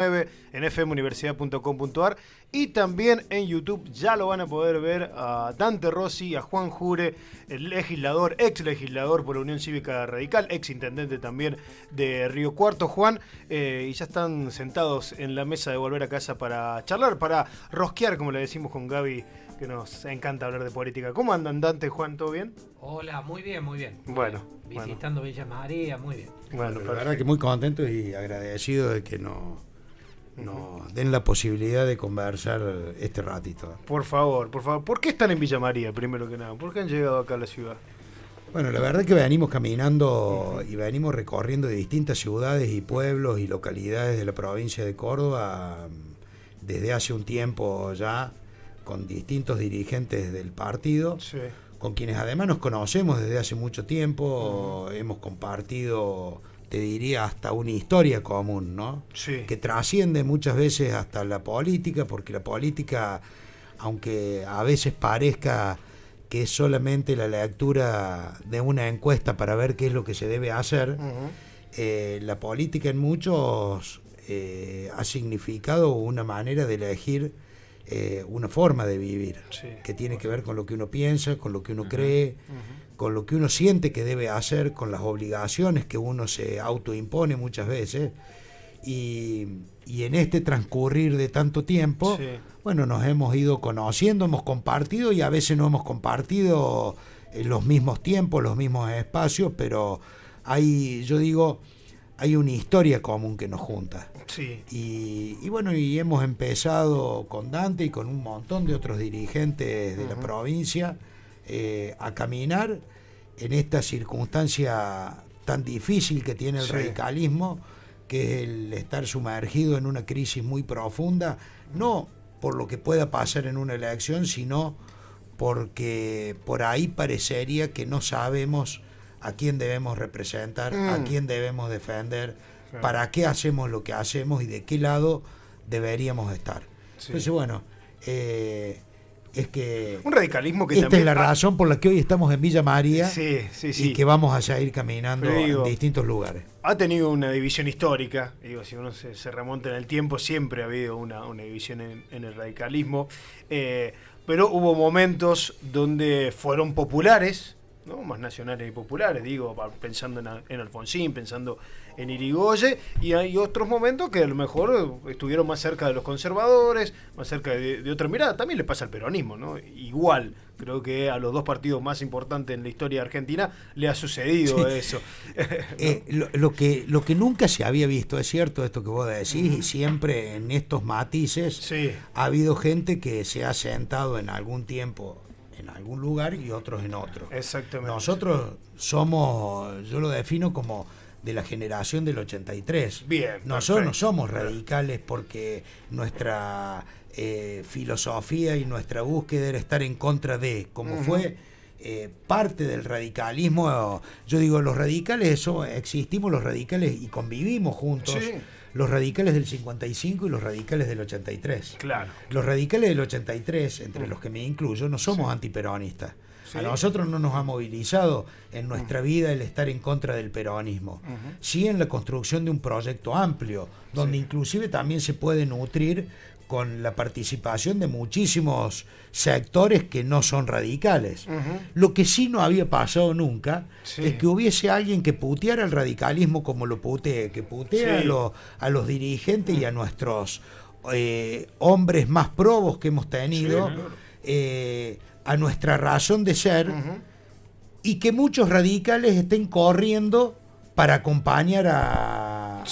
en fmuniversidad.com.ar y también en YouTube ya lo van a poder ver a Dante Rossi, a Juan Jure, el legislador, ex legislador por la Unión Cívica Radical, ex intendente también de Río Cuarto, Juan, y ya están sentados en la mesa de volver a casa para charlar, para rosquear, como le decimos con Gaby, que nos encanta hablar de política. ¿Cómo andan, Dante, Juan? ¿Todo bien? Hola, muy bien, muy bien. Bueno. Visitando Villa María, muy bien. Bueno, la verdad que muy contento y agradecido de que nos den la posibilidad de conversar este ratito. Por favor. ¿Por qué están en Villa María, primero que nada? ¿Por qué han llegado acá a la ciudad? Bueno, la verdad que venimos caminando y venimos recorriendo distintas ciudades y pueblos y localidades de la provincia de Córdoba desde hace un tiempo ya, con distintos dirigentes del partido, Sí. con quienes además nos conocemos desde hace mucho tiempo, hemos compartido, te diría, hasta una historia común, ¿no? Sí. Que trasciende muchas veces hasta la política, porque la política, aunque a veces parezca que es solamente la lectura de una encuesta para ver qué es lo que se debe hacer, la política en muchos ha significado una manera de elegir una forma de vivir, Sí, que tiene que ver con lo que uno piensa, con lo que uno cree, con lo que uno siente que debe hacer, con las obligaciones que uno se autoimpone muchas veces. Y en este transcurrir de tanto tiempo, Sí. bueno, nos hemos ido conociendo, hemos compartido y a veces no hemos compartido en los mismos tiempos, los mismos espacios, pero yo digo, hay una historia común que nos junta. Sí. Y bueno, y hemos empezado con Dante y con un montón de otros dirigentes de la provincia a caminar en esta circunstancia tan difícil que tiene el Sí. radicalismo, que es el estar sumergido en una crisis muy profunda, no por lo que pueda pasar en una elección, sino porque por ahí parecería que no sabemos a quién debemos representar, a quién debemos defender, Claro. para qué hacemos lo que hacemos y de qué lado deberíamos estar. Sí. Entonces, bueno, es que Un radicalismo que esta también... es la razón por la que hoy estamos en Villa María Sí. y que vamos a seguir caminando Pero digo, en distintos lugares. ha tenido una división histórica, digo, si uno se remonta en el tiempo, siempre ha habido una división en el radicalismo, pero hubo momentos donde fueron populares, ¿no? Más nacionales y populares, digo, pensando en Alfonsín, pensando en Irigoyen, y hay otros momentos que a lo mejor estuvieron más cerca de los conservadores, más cerca de otra mirada. También le pasa al peronismo, ¿no? Igual, creo que a los dos partidos más importantes en la historia de Argentina le ha sucedido eso. ¿No? Lo que nunca se había visto, es cierto esto que vos decís, y siempre en estos matices Sí. ha habido gente que se ha sentado en algún tiempo en algún lugar y otros en otro. Exactamente. Nosotros somos, yo lo defino como de la generación del 83. Bien, Nosotros no perfecto. somos radicales porque nuestra filosofía y nuestra búsqueda era estar en contra de, como fue parte del radicalismo. Yo digo, los radicales, existimos los radicales y convivimos juntos. Sí. Los radicales del 55 y los radicales del 83. Claro. Los radicales del 83, entre los que me incluyo, no somos antiperonistas. Sí. A nosotros no nos ha movilizado en nuestra vida el estar en contra del peronismo. Sí en la construcción de un proyecto amplio, donde inclusive también se puede nutrir con la participación de muchísimos sectores que no son radicales. Lo que sí no había pasado nunca es que hubiese alguien que puteara el radicalismo como lo putea, que putea a los dirigentes y a nuestros hombres más probos que hemos tenido, a nuestra razón de ser, y que muchos radicales estén corriendo para acompañar a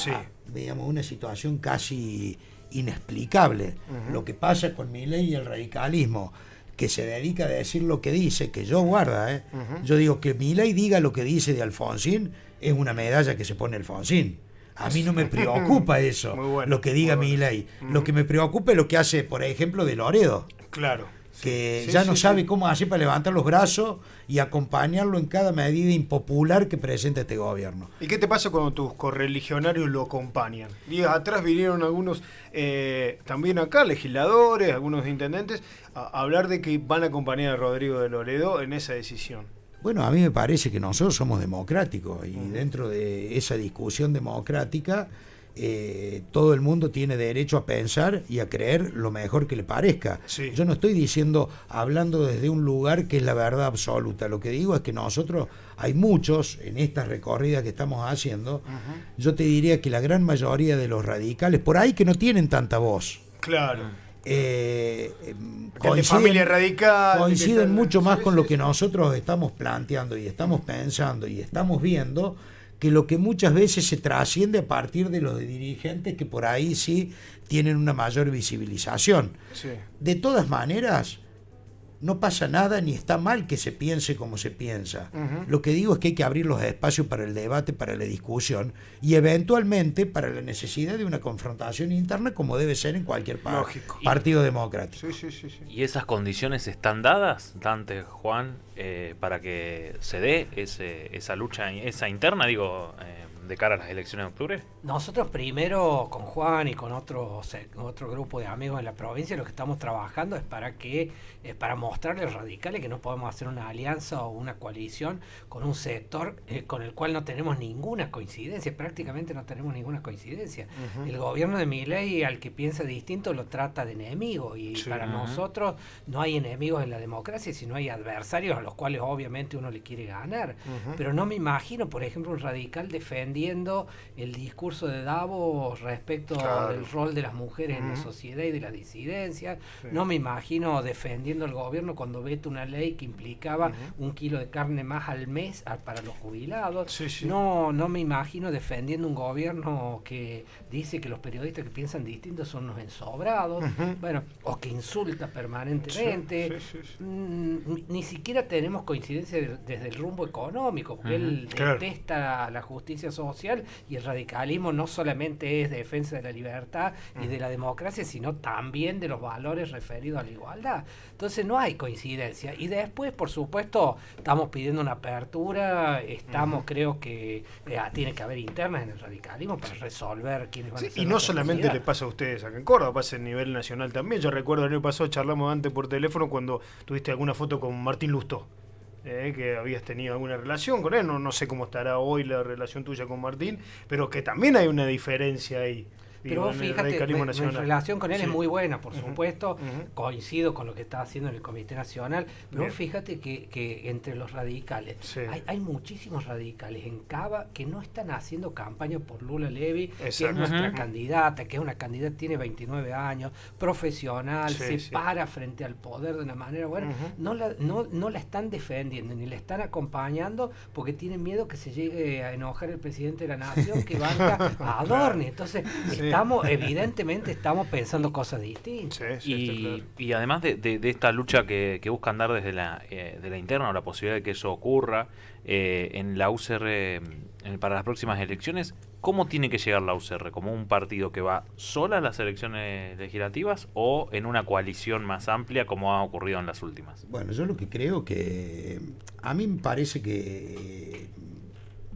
digamos, una situación casi inexplicable. Lo que pasa con Milei y el radicalismo, que se dedica a decir lo que dice, que yo guarda, yo digo que Milei diga lo que dice de Alfonsín, es una medalla que se pone Alfonsín. A mí no me preocupa eso, bueno, lo que diga Milei. Lo que me preocupa es lo que hace, por ejemplo, de Loredo, Claro. que ya no sabe cómo hacer para levantar los brazos y acompañarlo en cada medida impopular que presenta este gobierno. ¿Y qué te pasa cuando tus correligionarios lo acompañan? Días atrás vinieron algunos, también acá, legisladores, algunos intendentes, a hablar de que van a acompañar a Rodrigo de Loredo en esa decisión. Bueno, a mí me parece que nosotros somos democráticos y dentro de esa discusión democrática todo el mundo tiene derecho a pensar y a creer lo mejor que le parezca. Sí. Yo no estoy hablando desde un lugar que es la verdad absoluta. Lo que digo es que nosotros, hay muchos en esta recorrida que estamos haciendo, yo te diría que la gran mayoría de los radicales, por ahí que no tienen tanta voz, Claro. eh, De familia radical. coinciden mucho más Sí, con sí, lo que sí. nosotros estamos planteando y estamos pensando y estamos viendo, que lo que muchas veces se trasciende a partir de los dirigentes que por ahí sí tienen una mayor visibilización. Sí. De todas maneras, no pasa nada ni está mal que se piense como se piensa. Lo que digo es que hay que abrir los espacios para el debate, para la discusión y eventualmente para la necesidad de una confrontación interna como debe ser en cualquier Lógico. partido democrático. Sí, sí, sí, sí. ¿Y esas condiciones están dadas, Dante, Juan, para que se dé esa lucha, esa interna, de cara a las elecciones de octubre? Nosotros primero con Juan y con otro grupo de amigos en la provincia lo que estamos trabajando es para mostrarles a los radicales que no podemos hacer una alianza o una coalición con un sector con el cual no tenemos ninguna coincidencia, prácticamente no tenemos ninguna coincidencia. El gobierno de Milei al que piensa distinto lo trata de enemigo y Sí. para nosotros no hay enemigos en la democracia, sino hay adversarios a los cuales obviamente uno le quiere ganar. Pero no me imagino, por ejemplo, un radical defendiendo el discurso de Davos respecto Claro. del rol de las mujeres en la sociedad y de la disidencia. Sí. No me imagino defendiendo al gobierno cuando vete una ley que implicaba 1 kilo de carne más al mes para los jubilados. Sí, sí. No me imagino defendiendo un gobierno que dice que los periodistas que piensan distinto son unos ensobrados, bueno, o que insulta permanentemente. Sí, sí, sí. Ni siquiera tenemos coincidencia desde el rumbo económico, porque él Claro. detesta la justicia social y el radicalismo no solamente es defensa de la libertad y de la democracia, sino también de los valores referidos a la igualdad. Entonces no hay coincidencia. Y después, por supuesto, estamos pidiendo una apertura, creo que tiene que haber internas en el radicalismo para resolver quiénes van a Sí, ser y no nuestra solamente comunidad. le pasa a ustedes acá en Córdoba, pasa a nivel nacional también. Yo recuerdo el año pasado, charlamos antes por teléfono cuando tuviste alguna foto con Martín Lustó, que habías tenido alguna relación con él. No sé cómo estará hoy la relación tuya con Martín, pero que también hay una diferencia ahí. Pero vos en el fíjate, radicalismo mi nacional. relación con él Sí. es muy buena, por supuesto, coincido con lo que está haciendo en el Comité Nacional, pero Bien. vos fíjate que entre los radicales, Sí. hay muchísimos radicales en Cava que no están haciendo campaña por Lula Levy, que es Exacto. nuestra candidata, que es una candidata, tiene 29 años, profesional, Sí, se sí. para frente al poder de una manera buena, no la están defendiendo, ni la están acompañando, porque tienen miedo que se llegue a enojar el presidente de la nación, que banca a Adorni. Entonces, Sí. evidentemente estamos pensando cosas distintas. Sí, sí, está claro. Y además de esta lucha que buscan dar desde de la interna, o la posibilidad de que eso ocurra en la UCR para las próximas elecciones, ¿cómo tiene que llegar la UCR? ¿Como un partido que va sola a las elecciones legislativas o en una coalición más amplia como ha ocurrido en las últimas? Bueno, yo lo que creo que a mí me parece que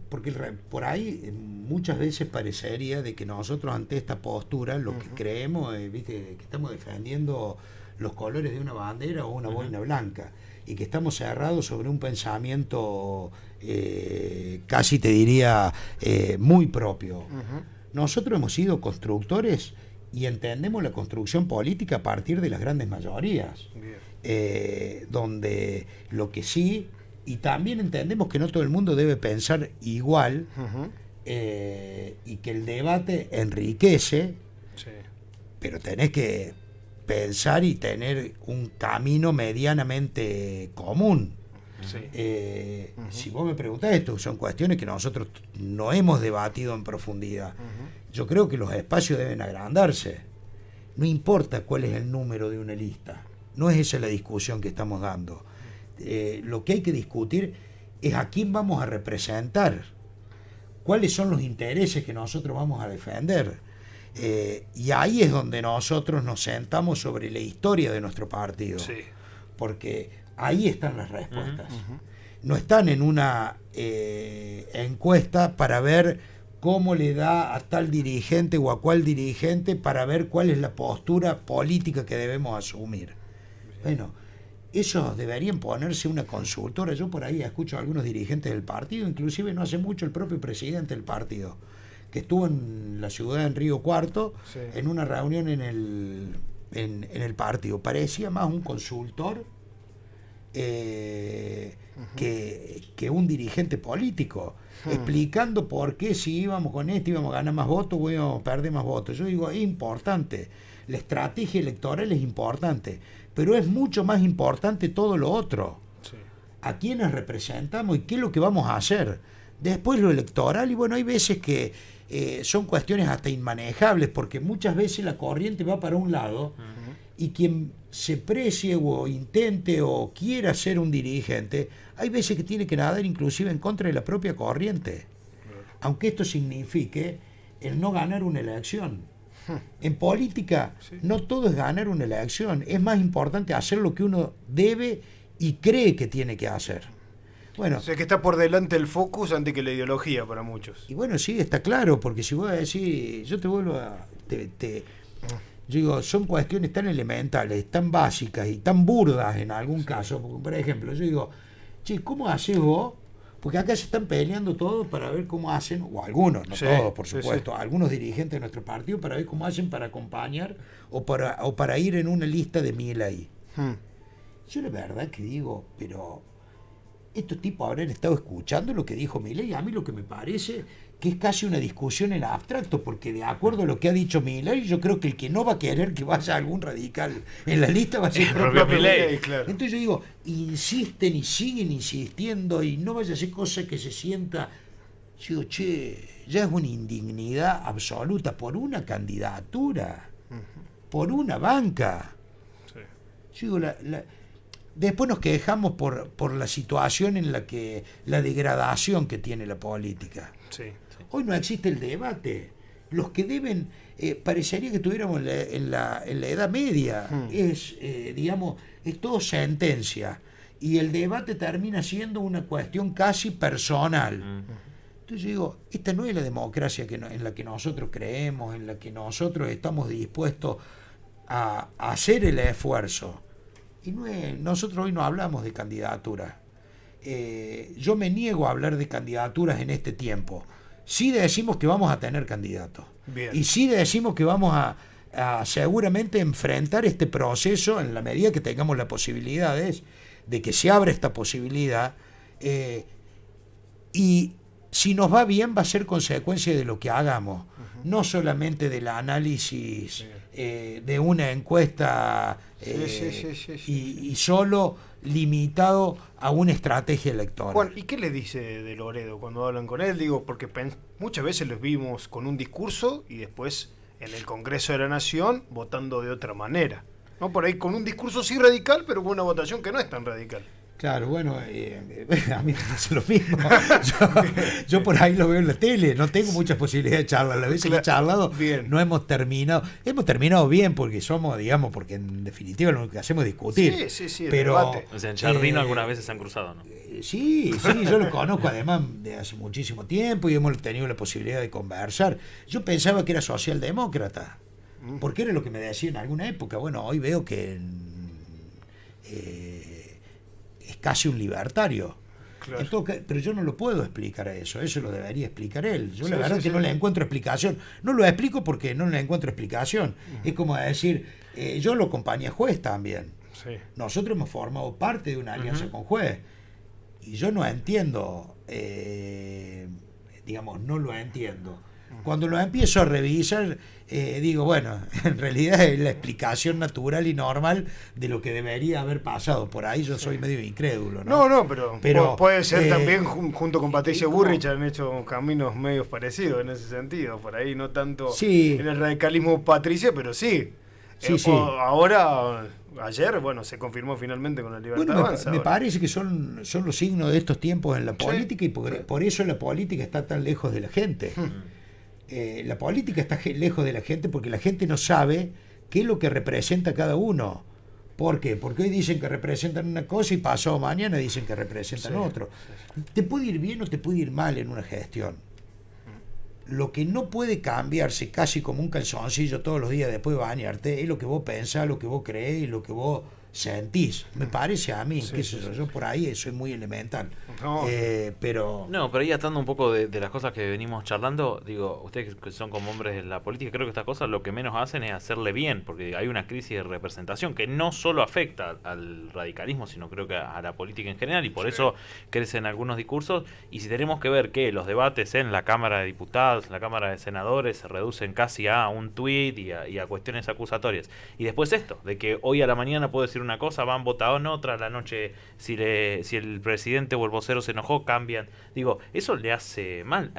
porque por ahí muchas veces parecería de que nosotros ante esta postura lo que creemos es, ¿viste?, que estamos defendiendo los colores de una bandera o una boina blanca y que estamos cerrados sobre un pensamiento casi te diría muy propio. Nosotros hemos sido constructores y entendemos la construcción política a partir de las grandes mayorías, donde lo que sí, y también entendemos que no todo el mundo debe pensar igual, y que el debate enriquece, Sí. pero tenés que pensar y tener un camino medianamente común. Sí. Si vos me preguntás, esto son cuestiones que nosotros no hemos debatido en profundidad. Yo creo que los espacios deben agrandarse. No importa cuál es el número de una lista. No es esa la discusión que estamos dando. Lo que hay que discutir es a quién vamos a representar, cuáles son los intereses que nosotros vamos a defender. Y ahí es donde nosotros nos sentamos sobre la historia de nuestro partido. Sí. Porque ahí están las respuestas. No están en una encuesta para ver cómo le da a tal dirigente o a cual dirigente para ver cuál es la postura política que debemos asumir. Bueno, esos deberían ponerse una consultora. Yo por ahí escucho a algunos dirigentes del partido, inclusive no hace mucho el propio presidente del partido, que estuvo en la ciudad, en Río Cuarto, Sí. en una reunión en el partido. Parecía más un consultor que un dirigente político, explicando por qué si íbamos con esto íbamos a ganar más votos o íbamos a perder más votos. Yo digo, es importante, la estrategia electoral es importante, pero es mucho más importante todo lo otro. Sí. A quiénes representamos y qué es lo que vamos a hacer. Después lo electoral, y bueno, hay veces que son cuestiones hasta inmanejables, porque muchas veces la corriente va para un lado y quien se precie o intente o quiera ser un dirigente, hay veces que tiene que nadar inclusive en contra de la propia corriente, aunque esto signifique el no ganar una elección. En política no todo es ganar una elección, es más importante hacer lo que uno debe y cree que tiene que hacer. Bueno, O sea que está por delante el focus antes que la ideología para muchos. y bueno, sí, está claro, porque si vos decís, yo te vuelvo a... yo digo, son cuestiones tan elementales, tan básicas y tan burdas en algún caso. Porque, por ejemplo, yo digo, che, ¿cómo haces vos? Porque acá se están peleando todos para ver cómo hacen, o algunos, no Sí, todos, por sí, supuesto, algunos dirigentes de nuestro partido para ver cómo hacen para acompañar o para ir en una lista de Milei. Yo la verdad que digo, pero estos tipos habrán estado escuchando lo que dijo Milei. A mí lo que me parece que es casi una discusión en abstracto, porque de acuerdo a lo que ha dicho Milei, yo creo que el que no va a querer que vaya algún radical en la lista va a ser el propio Milei. Claro. Entonces yo digo, insisten y siguen insistiendo y no vaya a ser cosa que se sienta. Yo digo, che, ya es una indignidad absoluta por una candidatura, por una banca. Sí. Yo digo, después nos quejamos por la situación en la que, la degradación que tiene la política. Sí. Hoy no existe el debate. Los que deben, parecería que estuviéramos en la Edad Media. Digamos, es todo sentencia. Y el debate termina siendo una cuestión casi personal. Entonces yo digo, esta no es la democracia en la que nosotros creemos, en la que nosotros estamos dispuestos a hacer el esfuerzo. Y nosotros hoy no hablamos de candidaturas. Yo me niego a hablar de candidaturas en este tiempo. Sí decimos que vamos a tener candidatos. Bien. Y sí decimos que vamos a seguramente enfrentar este proceso en la medida que tengamos las posibilidades de que se abra esta posibilidad. Y si nos va bien va a ser consecuencia de lo que hagamos, no solamente del análisis de una encuesta y solo limitado a una estrategia electoral. Juan, ¿y qué le dice de Loredo cuando hablan con él? Digo, porque muchas veces los vimos con un discurso y después en el Congreso de la Nación votando de otra manera. ¿No? Por ahí con un discurso sí radical, pero con una votación que no es tan radical. Claro, bueno, a mí me hace lo mismo. Yo por ahí lo veo en la tele, no tengo muchas posibilidades de charlar. Las veces que he charlado, bien. no hemos terminado. Hemos terminado bien porque somos, digamos, porque en definitiva lo que hacemos es discutir. Sí, el pero, debate. O sea, en Jardino algunas veces se han cruzado, ¿no? Sí, yo lo conozco además de hace muchísimo tiempo y hemos tenido la posibilidad de conversar. Yo pensaba que era socialdemócrata, porque era lo que me decía en alguna época. Bueno, hoy veo que es casi un libertario. Claro. Pero yo no lo puedo explicar a eso lo debería explicar él. Yo Sí, la verdad sí, que sí. no le encuentro explicación. No lo explico porque no le encuentro explicación. Es como decir, yo lo acompañé a Juez también. Sí. Nosotros hemos formado parte de una alianza con Juez. Y yo no entiendo, digamos, no lo entiendo. Cuando lo empiezo a revisar, digo, bueno, en realidad es la explicación natural y normal de lo que debería haber pasado. Por ahí yo soy medio incrédulo, ¿no? No, pero puede ser también junto con Patricia ¿cómo? Burrich han hecho caminos medios parecidos en ese sentido. Por ahí no tanto Sí. en el radicalismo Patricia, pero sí. Sí, sí. Ahora, ayer, bueno, se confirmó finalmente con la Libertad Bueno, Avanza. me ahora. parece que son los signos de estos tiempos en la política y por eso la política está tan lejos de la gente. La política está lejos de la gente porque la gente no sabe qué es lo que representa cada uno. ¿Por qué? Porque hoy dicen que representan una cosa y pasado mañana dicen que representan otro. Te puede ir bien o te puede ir mal en una gestión. Lo que no puede cambiarse casi como un calzoncillo todos los días después de bañarte es lo que vos pensás, lo que vos crees y lo que vos sentís. Me parece a mí, Sí, qué sé yo, yo por ahí soy muy elemental. No. Pero No, pero ahí atando un poco de las cosas que venimos charlando, digo, ustedes que son como hombres de la política, creo que estas cosas lo que menos hacen es hacerle bien, porque hay una crisis de representación que no solo afecta al radicalismo, sino creo que a la política en general, y por eso crecen algunos discursos, y si tenemos que ver que los debates en la Cámara de Diputados, en la Cámara de Senadores, se reducen casi a un tuit y a cuestiones acusatorias, y después esto, de que hoy a la mañana puedo decir una cosa, van votado en otra, a la noche si el presidente o el vocero se enojó, cambian. Digo, eso le hace mal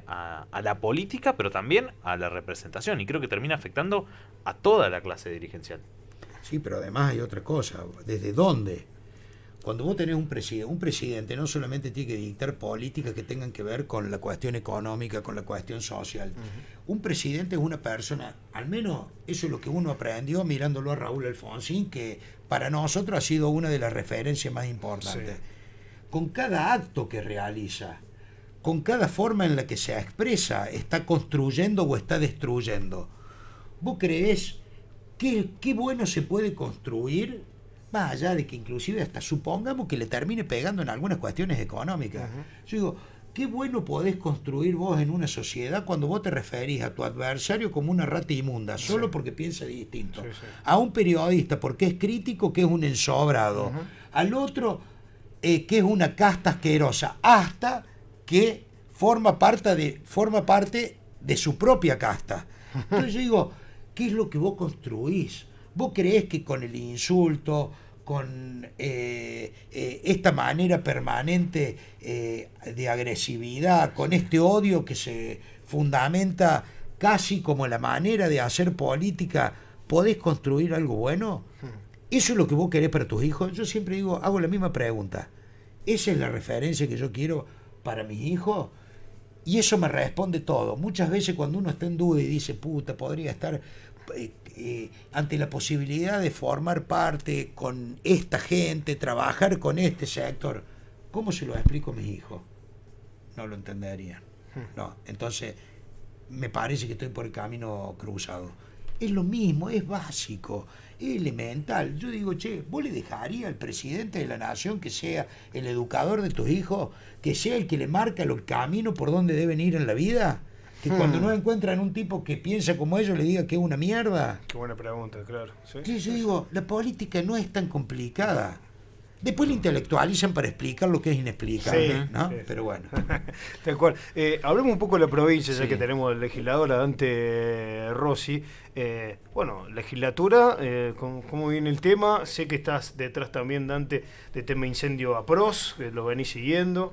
a la política, pero también a la representación, y creo que termina afectando a toda la clase dirigencial. sí, pero además hay otra cosa. ¿Desde dónde? Cuando vos tenés un presidente no solamente tiene que dictar políticas que tengan que ver con la cuestión económica, con la cuestión social. Un presidente es una persona, al menos eso es lo que uno aprendió mirándolo a Raúl Alfonsín, que para nosotros ha sido una de las referencias más importantes. Sí. Con cada acto que realiza, con cada forma en la que se expresa, está construyendo o está destruyendo. ¿Vos creés qué bueno se puede construir, más allá de que inclusive hasta supongamos que le termine pegando en algunas cuestiones económicas? Yo digo, qué bueno podés construir vos en una sociedad cuando vos te referís a tu adversario como una rata inmunda, solo porque piensa distinto. A un periodista porque es crítico, que es un ensobrado. Al otro, que es una casta asquerosa, hasta que forma parte de su propia casta. Entonces yo digo, ¿qué es lo que vos construís? ¿Vos creés que con el insulto, con esta manera permanente de agresividad, con este odio que se fundamenta casi como la manera de hacer política, podés construir algo bueno? ¿Eso es lo que vos querés para tus hijos? Yo siempre digo, hago la misma pregunta. ¿Esa es la referencia que yo quiero para mis hijos? Y eso me responde todo. Muchas veces cuando uno está en duda y dice, puta, podría estar ante la posibilidad de formar parte con esta gente, trabajar con este sector, ¿cómo se lo explico a mis hijos? No lo entenderían. No, entonces me parece que estoy por el camino cruzado. Es lo mismo, es básico, es elemental. Yo digo, che, ¿vos le dejarías al presidente de la nación que sea el educador de tus hijos, que sea el que le marca el camino por donde deben ir en la vida? Que cuando no encuentran un tipo que piensa como ellos le diga que es una mierda. Qué buena pregunta, claro. Sí, yo digo, la política no es tan complicada. Después la intelectualizan para explicar lo que es inexplicable, ¿no? Sí. Pero bueno. Tal cual. Hablemos un poco de la provincia, ya Sí. que tenemos el legislador Dante Rossi. Bueno, legislatura, ¿cómo viene el tema? Sé que estás detrás también, Dante, de tema incendio a PROS, que lo venís siguiendo.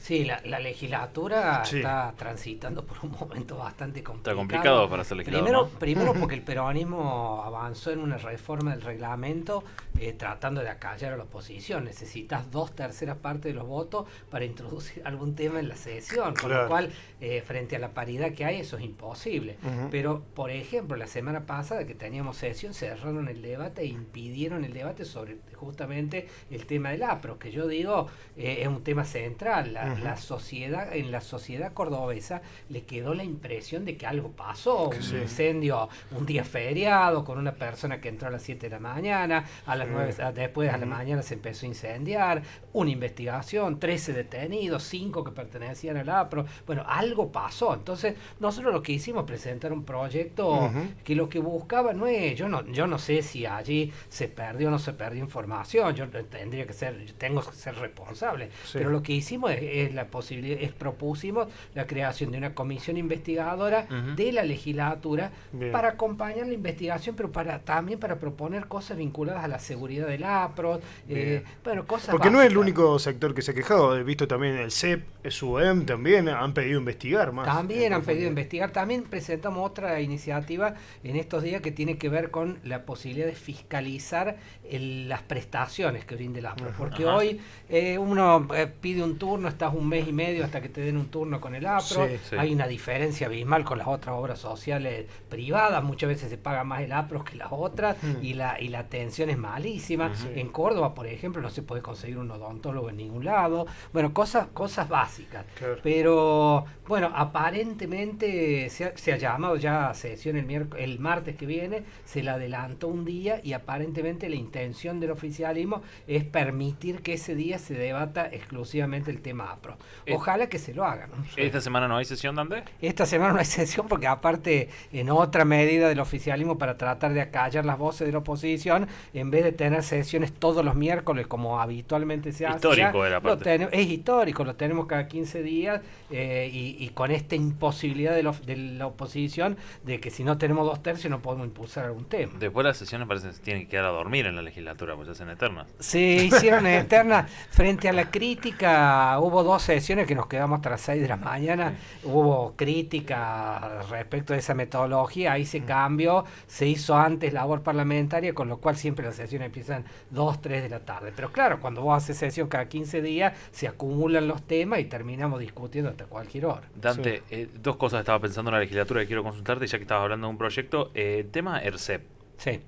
Sí, la legislatura Sí. está transitando por un momento bastante complicado. Está complicado para ser legislador, Primero porque el peronismo avanzó en una reforma del reglamento tratando de acallar a la oposición. Necesitas 2/3 partes de los votos para introducir algún tema en la sesión, con Claro. lo cual, frente a la paridad que hay, eso es imposible. Ujú. Pero, por ejemplo, la semana pasada que teníamos sesión, cerraron el debate e impidieron el debate sobre justamente el tema del APRO, que yo digo es un tema central. La sociedad, en la sociedad cordobesa le quedó la impresión de que algo pasó, un Sí. incendio un día feriado con una persona que entró a las 7 de la mañana, a las 9, después a la mañana se empezó a incendiar, una investigación, 13 detenidos, 5 que pertenecían al APRO. Bueno, algo pasó. Entonces, nosotros lo que hicimos presentar un proyecto que lo que buscaba no es, yo no sé si allí se perdió o no se perdió información, yo tengo que ser responsable, Sí. pero lo que hicimos es la posibilidad, propusimos la creación de una comisión investigadora de la legislatura. Bien. Para acompañar la investigación, pero también para proponer cosas vinculadas a la seguridad del APRO, bueno, cosas Porque no es el básicas. único sector que se ha quejado. He visto también el CEP, SUEM, también han pedido investigar más. También han pedido investigar. También presentamos otra iniciativa en estos días que tiene que ver con la posibilidad de fiscalizar las prestaciones que brinda el APRO. Porque hoy uno pide un turno, está esperás un mes y medio hasta que te den un turno con el APRO. Sí. Hay una diferencia abismal con las otras obras sociales privadas, muchas veces se paga más el APRO que las otras, y la atención es malísima. En Córdoba, por ejemplo, no se puede conseguir un odontólogo en ningún lado. Bueno, cosas básicas. Claro. Pero bueno, aparentemente se ha llamado ya a sesión el martes que viene, se la adelantó un día, y aparentemente la intención del oficialismo es permitir que ese día se debata exclusivamente el tema APRO. Ojalá que se lo hagan, ¿no? ¿Esta semana no hay sesión, Dante? Esta semana no hay sesión porque, aparte, en otra medida del oficialismo para tratar de acallar las voces de la oposición, en vez de tener sesiones todos los miércoles como habitualmente se hace, Histórico era, aparte. es histórico, lo tenemos cada 15 días, y con esta imposibilidad de la oposición de que si no tenemos 2/3 no podemos impulsar algún tema. Después las sesiones parece que se tienen que quedar a dormir en la legislatura, pues ya hacen eternas. Se hicieron eternas. Frente a la crítica, hubo 2 sesiones que nos quedamos hasta las 6 de la mañana. Hubo crítica respecto de esa metodología, ahí se cambió, se hizo antes labor parlamentaria, con lo cual siempre las sesiones empiezan 2, 3 de la tarde. Pero claro, cuando vos haces sesión cada 15 días, se acumulan los temas y terminamos discutiendo hasta cualquier hora. Dante, 2 cosas estaba pensando en la legislatura que quiero consultarte, ya que estabas hablando de un proyecto. Tema ERCEP. Sí.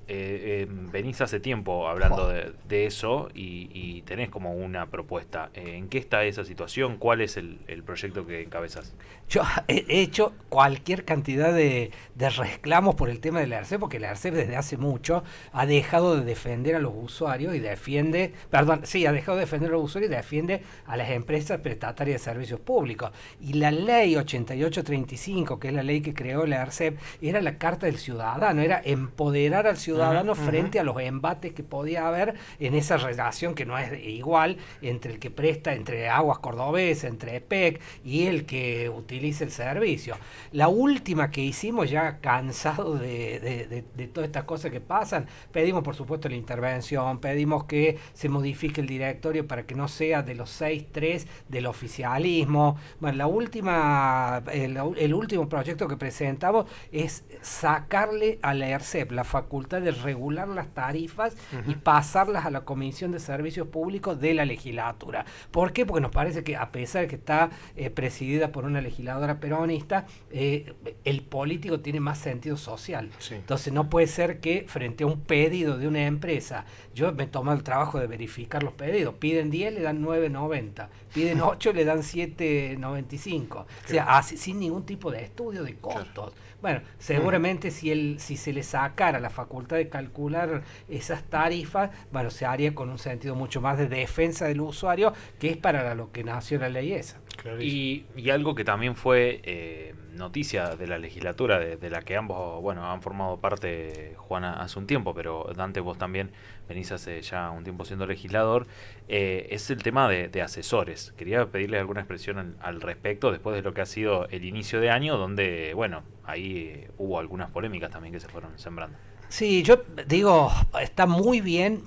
Venís hace tiempo hablando de eso y tenés como una propuesta. ¿En qué está esa situación? ¿Cuál es el proyecto que encabezas? Yo he hecho cualquier cantidad de reclamos por el tema de la ERCEP, porque la ERCEP desde hace mucho ha dejado de defender a los usuarios y ha dejado de defender a los usuarios y defiende a las empresas prestatarias de servicios públicos. Y la ley 8835, que es la ley que creó la ERCEP, era la carta del ciudadano, era empoderar al ciudadano frente a los embates que podía haber en esa relación que no es igual entre el que presta, entre Aguas Cordobesas, entre EPEC y el que utiliza el servicio. La última que hicimos, ya cansado de todas estas cosas que pasan, pedimos por supuesto la intervención, pedimos que se modifique el directorio para que no sea de los 6-3 del oficialismo. Bueno, la última, el último proyecto que presentamos es sacarle a la ERCEP la facultad de regular las tarifas y pasarlas a la Comisión de Servicios Públicos de la legislatura. ¿Por qué? Porque nos parece que, a pesar de que está presidida por una legisladora peronista, el político tiene más sentido social. Sí. Entonces no puede ser que frente a un pedido de una empresa, yo me tomo el trabajo de verificar los pedidos, piden 10, le dan 9.90, piden 8, le dan 7.95, o sea, así, sin ningún tipo de estudio de costos. Bueno, seguramente si se le sacara la facultad de calcular esas tarifas, bueno, se haría con un sentido mucho más de defensa del usuario, que es para lo que nació la ley esa. Y algo que también fue noticia de la legislatura, de la que ambos, bueno, han formado parte, Juana, hace un tiempo, pero Dante, vos también venís hace ya un tiempo siendo legislador, es el tema de asesores. Quería pedirle alguna expresión al respecto, después de lo que ha sido el inicio de año, donde, bueno, ahí hubo algunas polémicas también que se fueron sembrando. Sí, yo digo, está muy bien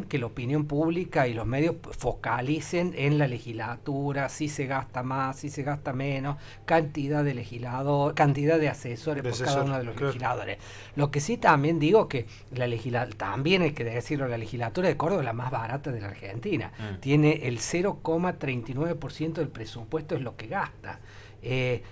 que la opinión pública y los medios focalicen en la legislatura, si se gasta más, si se gasta menos, cantidad de legisladores, cantidad de asesores por cada uno de los legisladores. Lo que sí también digo que también hay que decirlo, la legislatura de Córdoba es la más barata de la Argentina. Tiene el 0,39% del presupuesto es lo que gasta.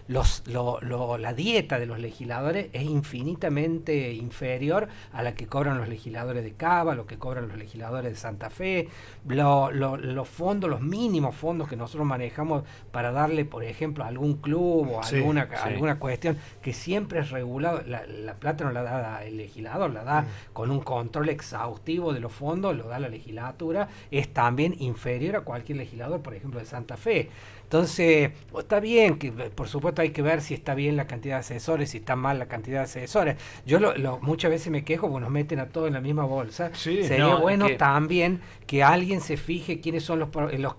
La dieta de los legisladores es infinitamente inferior a la que cobran los legisladores de Cava, lo que cobran los legisladores de Santa Fe. Los fondos, los mínimos fondos que nosotros manejamos para darle, por ejemplo, a algún club o alguna cuestión que siempre es regulado, la plata no la da el legislador, la da con un control exhaustivo de los fondos, lo da la legislatura, es también inferior a cualquier legislador, por ejemplo, de Santa Fe. Entonces, está bien que, por supuesto, hay que ver si está bien la cantidad de asesores, si está mal la cantidad de asesores. Yo muchas veces me quejo porque nos meten a todos en la misma bolsa. Sí, sería bueno también que alguien se fije quiénes son los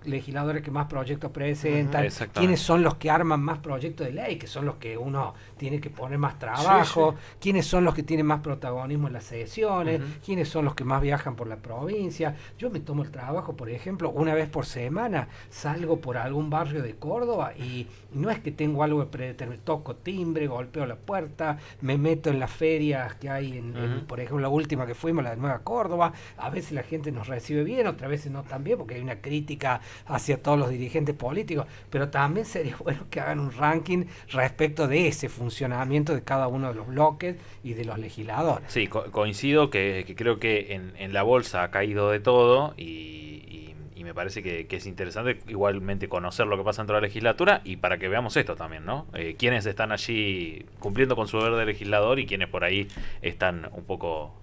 legisladores que más proyectos presentan, quiénes son los que arman más proyectos de ley, que son los que uno tiene que poner más trabajo, quiénes son los que tienen más protagonismo en las sesiones, quiénes son los que más viajan por la provincia. Yo me tomo el trabajo, por ejemplo, una vez por semana salgo por algún barrio de Córdoba y no es que tengo algo de predeterminado, toco timbre, golpeo la puerta, me meto en las ferias que hay, por ejemplo, la última que fuimos, la de Nueva Córdoba, a veces la gente nos recibe bien, otras veces no tan bien, porque hay una crítica hacia todos los dirigentes políticos, pero también sería bueno que hagan un ranking respecto de ese funcionamiento de cada uno de los bloques y de los legisladores. Sí, coincido que creo que en la bolsa ha caído de todo y me parece que es interesante igualmente conocer lo que pasa dentro de la legislatura y para que veamos esto también, ¿no? Quiénes están allí cumpliendo con su deber de legislador y quiénes por ahí están un poco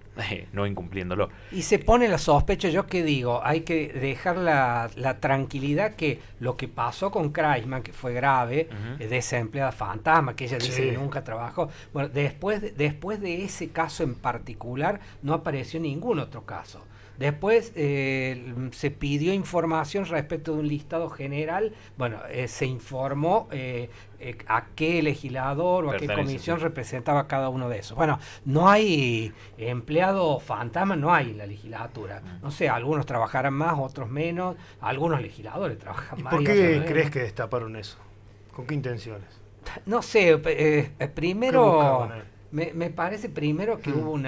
no incumpliéndolo. Y se pone la sospecha, yo que digo, hay que dejar la tranquilidad que lo que pasó con Kreisman, que fue grave, de esa empleada fantasma, que ella dice que nunca trabajó, bueno, después de ese caso en particular, no apareció ningún otro caso. Después se pidió información respecto de un listado general. Bueno, se informó a qué legislador o a qué comisión representaba cada uno de esos. Bueno, no hay empleado fantasma, no hay en la legislatura. No sé, algunos trabajarán más, otros menos. Algunos legisladores trabajan más. ¿Por qué crees que destaparon eso? ¿Con qué intenciones? No sé, primero... Me parece primero que hubo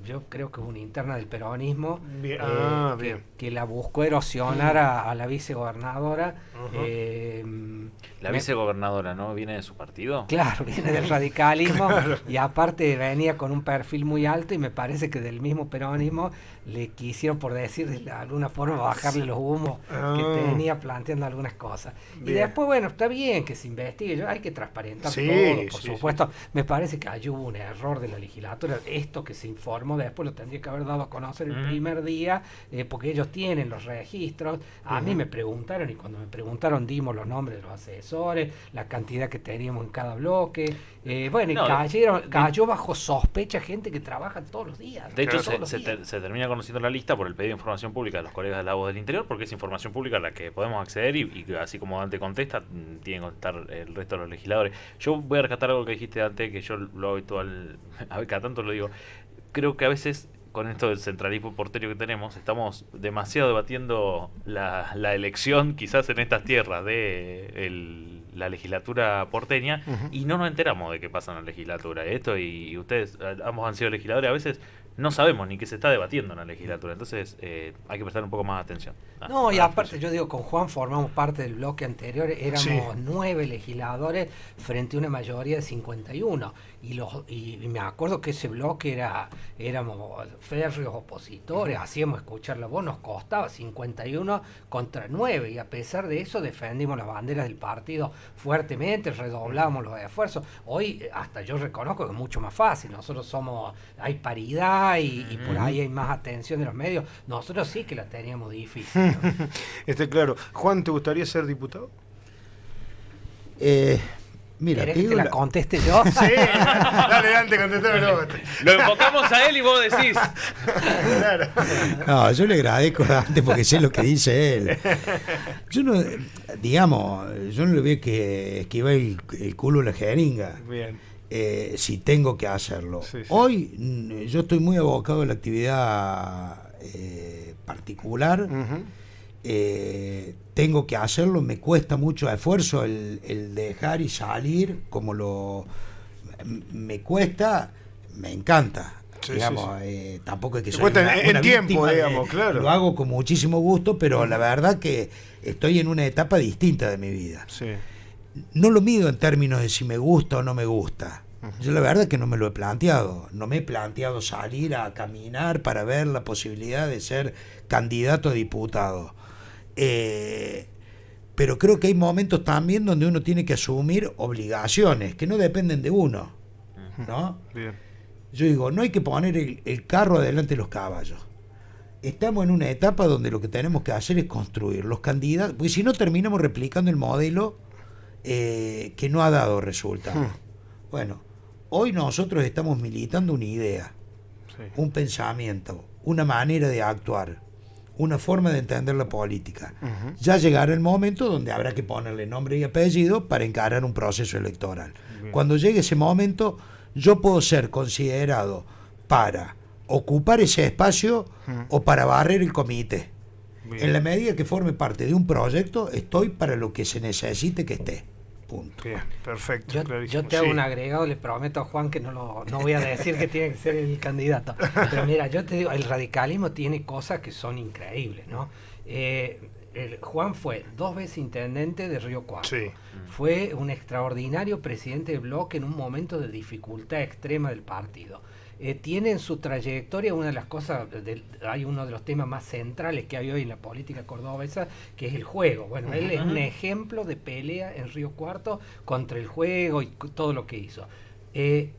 yo creo que hubo una interna del peronismo que la buscó erosionar a la vicegobernadora. La vicegobernadora, ¿no? ¿Viene de su partido? Claro, viene del radicalismo y aparte venía con un perfil muy alto y me parece que del mismo peronismo le quisieron, por decir de alguna forma, bajarle los humos que tenía planteando algunas cosas. Y después, bueno, está bien que se investigue, hay que transparentar todo, por supuesto. Me parece que allí hubo un error de la legislatura. Esto que se informó después lo tendría que haber dado a conocer el primer día, porque ellos tienen los registros. A mí me preguntaron y cuando me preguntaron dimos los nombres de los asesores, la cantidad que teníamos en cada bloque. Bueno, y cayó bajo sospecha gente que trabaja todos los días. De hecho, se termina conociendo la lista por el pedido de información pública de los colegas de la Voz del Interior, porque es información pública a la que podemos acceder y así como Dante contesta, tienen que contestar el resto de los legisladores. Yo voy a rescatar algo que dijiste antes, que yo lo habitual, a ver, cada tanto lo digo. Creo que a veces con esto del centralismo porteño que tenemos, estamos demasiado debatiendo la elección quizás en estas tierras de la legislatura porteña y no nos enteramos de qué pasa en la legislatura. Esto y ustedes ambos han sido legisladores, a veces no sabemos ni qué se está debatiendo en la legislatura, entonces hay que prestar un poco más atención. No, y aparte yo digo, con Juan formamos parte del bloque anterior, éramos 9 legisladores frente a una mayoría de 51, y me acuerdo que ese bloque éramos férreos opositores, hacíamos escuchar la voz, nos costaba 51 contra 9, y a pesar de eso defendimos las banderas del partido fuertemente, redoblábamos los esfuerzos. Hoy hasta yo reconozco que es mucho más fácil, nosotros hay paridad, y por ahí hay más atención de los medios. Nosotros sí que la teníamos difícil, ¿no? Está claro. Juan, ¿te gustaría ser diputado? Mira, ¿querés que te la conteste yo? Sí, dale, Dante, contestámelo. Lo enfocamos a él y vos decís. Claro. No, yo le agradezco a Dante porque sé lo que dice él. Yo no, yo no le veo que esquivar el culo a la jeringa. Bien. Si tengo que hacerlo. Sí. Hoy yo estoy muy abocado a la actividad particular. Tengo que hacerlo, me cuesta mucho esfuerzo el dejar y salir, me cuesta, me encanta. Tampoco es que soy una tiempo, víctima, digamos, claro. Lo hago con muchísimo gusto, pero la verdad que estoy en una etapa distinta de mi vida. Sí. No lo mido en términos de si me gusta o no me gusta. Yo la verdad que no me lo he planteado. No me he planteado salir a caminar para ver la posibilidad de ser candidato a diputado. Pero creo que hay momentos también donde uno tiene que asumir obligaciones que no dependen de uno, ¿no? Bien. Yo digo, no hay que poner el carro adelante de los caballos. Estamos en una etapa donde lo que tenemos que hacer es construir los candidatos, porque si no terminamos replicando el modelo que no ha dado resultados. Bueno, hoy nosotros estamos militando una idea, un pensamiento, una manera de actuar, una forma de entender la política. Ya llegará el momento donde habrá que ponerle nombre y apellido para encarar un proceso electoral. Cuando llegue ese momento, yo puedo ser considerado para ocupar ese espacio o para barrer el comité. En la medida que forme parte de un proyecto, estoy para lo que se necesite que esté. Punto. Bien, perfecto. Yo te hago un agregado, le prometo a Juan que no voy a decir que tiene que ser el candidato. Pero mira, yo te digo, el radicalismo tiene cosas que son increíbles, ¿no? Juan fue 2 veces intendente de Río Cuarto. Sí. Fue un extraordinario presidente de bloque en un momento de dificultad extrema del partido. Tiene en su trayectoria una de las cosas, hay uno de los temas más centrales que hay hoy en la política cordobesa, que es el juego. Bueno, él es un ejemplo de pelea en Río Cuarto contra el juego y todo lo que hizo.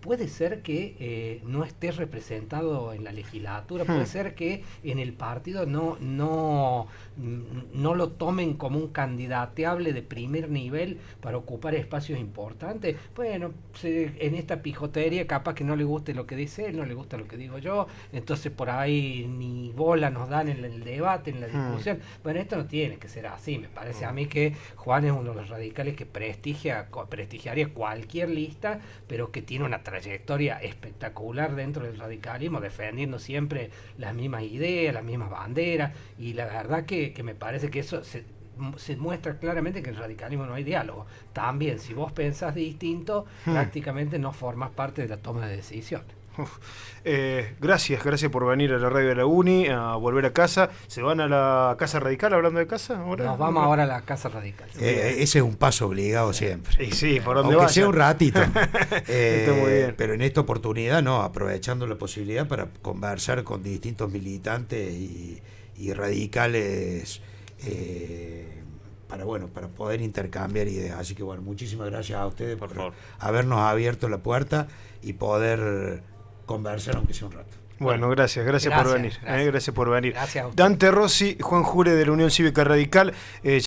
Puede ser que no esté representado en la legislatura, puede ser que en el partido no lo tomen como un candidateable de primer nivel para ocupar espacios importantes. Bueno, en esta pijotería capaz que no le guste lo que dice él, no le gusta lo que digo yo, entonces por ahí ni bola nos dan en el debate, en la discusión. Bueno, esto no tiene que ser así. Me parece a mí que Juan es uno de los radicales que prestigiaría cualquier lista, pero que tiene una trayectoria espectacular dentro del radicalismo, defendiendo siempre las mismas ideas, las mismas banderas, y la verdad que me parece que eso se muestra claramente que en el radicalismo no hay diálogo. También, si vos pensás distinto, prácticamente no formás parte de la toma de decisiones. Gracias por venir a la radio de la Uni, a volver a casa. ¿Se van a la Casa Radical hablando de casa ahora? Nos vamos ahora a la Casa Radical. Ese es un paso obligado siempre. Y sí, por donde aunque vaya. sea un ratito. Está muy bien. Pero en esta oportunidad, no, aprovechando la posibilidad para conversar con distintos militantes y radicales, para poder intercambiar ideas. Así que bueno, muchísimas gracias a ustedes por habernos abierto la puerta y poder conversar aunque sea un rato. Bueno, gracias por venir. Gracias por venir. Gracias a usted. Dante Rossi, Juan Jure de la Unión Cívica Radical.